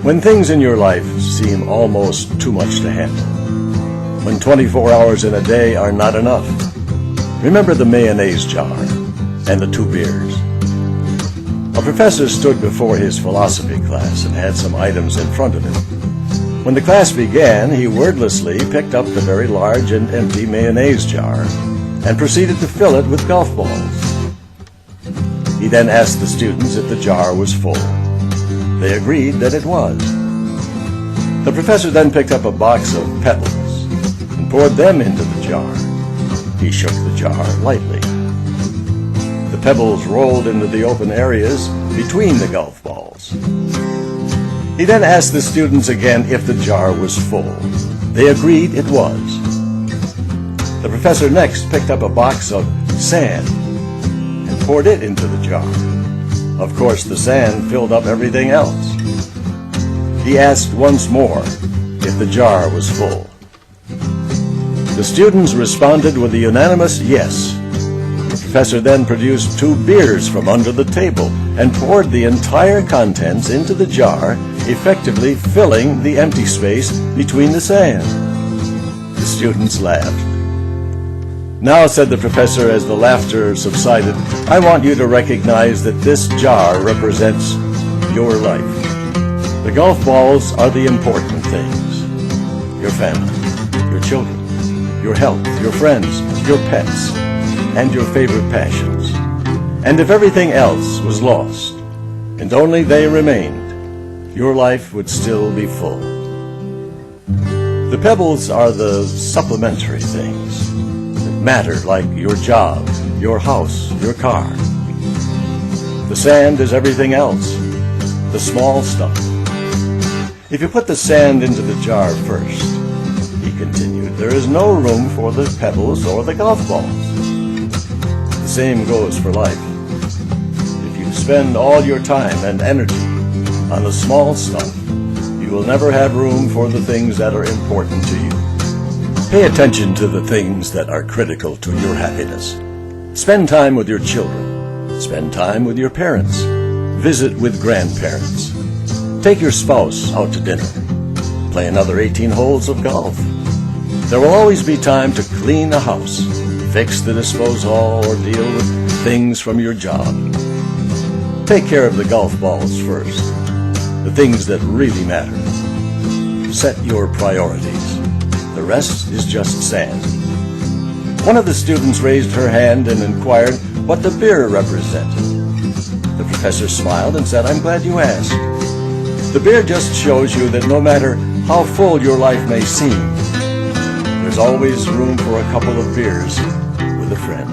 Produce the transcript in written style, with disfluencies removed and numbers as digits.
When things in your life seem almost too much to handle, when 24 hours in a day are not enough, remember the mayonnaise jar and the 2 beers. A professor stood before his philosophy class and had some items in front of him. When the class began, he wordlessly picked up the very large and empty mayonnaise jar and proceeded to fill it with golf balls. He then asked the students if the jar was full. They agreed that it was. The professor then picked up a box of pebbles and poured them into the jar. He shook the jar lightly. The pebbles rolled into the open areas between the golf balls. He then asked the students again if the jar was full. They agreed it was. The professor next picked up a box of sand and poured it into the jar. Of course, the sand filled up everything else. He asked once more if the jar was full. The students responded with a unanimous yes. The professor then produced 2 beers from under the table and poured the entire contents into the jar, effectively filling the empty space between the sand. The students laughed. "Now," said the professor as the laughter subsided, "I want you to recognize that this jar represents your life. The golf balls are the important things. Your family, your children, your health, your friends, your pets, and your favorite passions. And if everything else was lost, and only they remained, your life would still be full. The pebbles are the supplementary things matter, like your job, your house, your car. The sand is everything else, the small stuff. If you put the sand into the jar first," he continued, "there is no room for the pebbles or the golf balls. The same goes for life. If you spend all your time and energy on the small stuff, you will never have room for the things that are important to you. Pay attention to the things that are critical to your happiness. Spend time with your children. Spend time with your parents. Visit with grandparents. Take your spouse out to dinner. Play another 18 holes of golf. There will always be time to clean the house, fix the disposal, or deal with things from your job. Take care of the golf balls first, the things that really matter. Set your priorities. The rest is just sand." One of the students raised her hand and inquired what the beer represented. The professor smiled and said, "I'm glad you asked. The beer just shows you that no matter how full your life may seem, there's always room for a couple of beers with a friend."